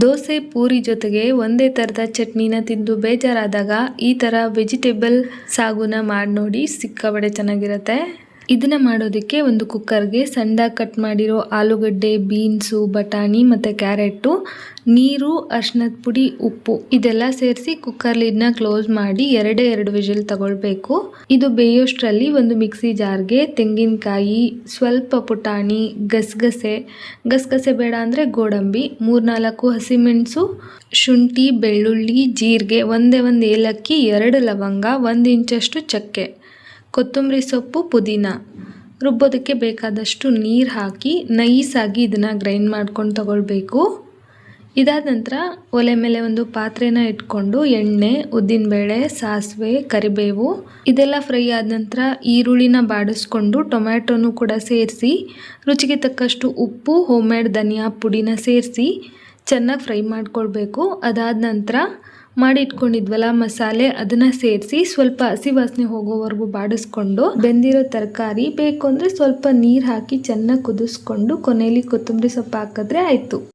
ದೋಸೆ ಪೂರಿ ಜೊತೆಗೆ ಒಂದೇ ಥರದ ಚಟ್ನಿನ ತಿಂದು ಬೇಜಾರಾದಾಗ ಈ ಥರ ವೆಜಿಟೇಬಲ್ ಸಾಗುನ ಮಾಡಿ ನೋಡಿ, ಸಿಕ್ಕಾಬಡೆ ಚೆನ್ನಾಗಿರುತ್ತೆ. ಇದನ್ನ ಮಾಡೋದಕ್ಕೆ ಒಂದು ಕುಕ್ಕರ್ಗೆ ಸಣ್ಣದಾಗಿ ಕಟ್ ಮಾಡಿರೋ ಆಲೂಗಡ್ಡೆ, ಬೀನ್ಸು, ಬಟಾಣಿ ಮತ್ತು ಕ್ಯಾರೆಟು, ನೀರು, ಅರಿಶಿನದ ಪುಡಿ, ಉಪ್ಪು ಇದೆಲ್ಲ ಸೇರಿಸಿ ಕುಕ್ಕರ್ ಲಿಡ್ನ ಕ್ಲೋಸ್ ಮಾಡಿ 2 ವಿಜಿಲ್ ತಗೊಳ್ಬೇಕು. ಇದು ಬೇಯೋಷ್ಟರಲ್ಲಿ ಒಂದು ಮಿಕ್ಸಿ ಜಾರ್ಗೆ ತೆಂಗಿನಕಾಯಿ, ಸ್ವಲ್ಪ ಪುಟಾಣಿ, ಗಸಗಸೆ ಬೇಡ ಅಂದರೆ ಗೋಡಂಬಿ, 3-4 ಹಸಿಮೆಣಸು, ಶುಂಠಿ, ಬೆಳ್ಳುಳ್ಳಿ, ಜೀರಿಗೆ, ಒಂದೇ ಏಲಕ್ಕಿ, 2 ಲವಂಗ, 1 ಇಂಚಷ್ಟು ಚಕ್ಕೆ, ಕೊತ್ತಂಬರಿ ಸೊಪ್ಪು, ಪುದೀನ, ರುಬ್ಬೋದಕ್ಕೆ ಬೇಕಾದಷ್ಟು ನೀರು ಹಾಕಿ ನೈಸಾಗಿ ಇದನ್ನು ಗ್ರೈಂಡ್ ಮಾಡ್ಕೊಂಡು ತಗೊಳ್ಬೇಕು. ಇದಾದ ನಂತರ ಒಲೆ ಮೇಲೆ ಒಂದು ಪಾತ್ರೆನ ಇಟ್ಕೊಂಡು ಎಣ್ಣೆ, ಉದ್ದಿನಬೇಳೆ, ಸಾಸಿವೆ, ಕರಿಬೇವು ಇದೆಲ್ಲ ಫ್ರೈ ಆದ ನಂತರ ಈರುಳ್ಳಿನ ಬಾಡಿಸ್ಕೊಂಡು ಟೊಮ್ಯಾಟೊನು ಕೂಡ ಸೇರಿಸಿ ರುಚಿಗೆ ತಕ್ಕಷ್ಟು ಉಪ್ಪು, ಹೋಮ್ಮೇಡ್ ಧನಿಯಾ ಪುಡಿನ ಸೇರಿಸಿ ಚೆನ್ನಾಗಿ ಫ್ರೈ ಮಾಡ್ಕೊಳ್ಬೇಕು. ಅದಾದ ನಂತರ ಮಾಡಿ ಇಟ್ಕೊಂಡಿದ್ವಲ್ಲ ಮಸಾಲೆ, ಅದನ್ನು ಸೇರಿಸಿ ಸ್ವಲ್ಪ ಹಸಿ ವಾಸನೆ ಹೋಗೋವರೆಗೂ ಬಾಡಿಸ್ಕೊಂಡು ಬೆಂದಿರೋ ತರಕಾರಿ ಬೇಕು ಅಂದರೆ ಸ್ವಲ್ಪ ನೀರು ಹಾಕಿ ಚೆನ್ನಾಗಿ ಕುದಿಸ್ಕೊಂಡು ಕೊನೆಯಲ್ಲಿ ಕೊತ್ತಂಬರಿ ಸೊಪ್ಪು ಹಾಕಿದ್ರೆ ಆಯಿತು.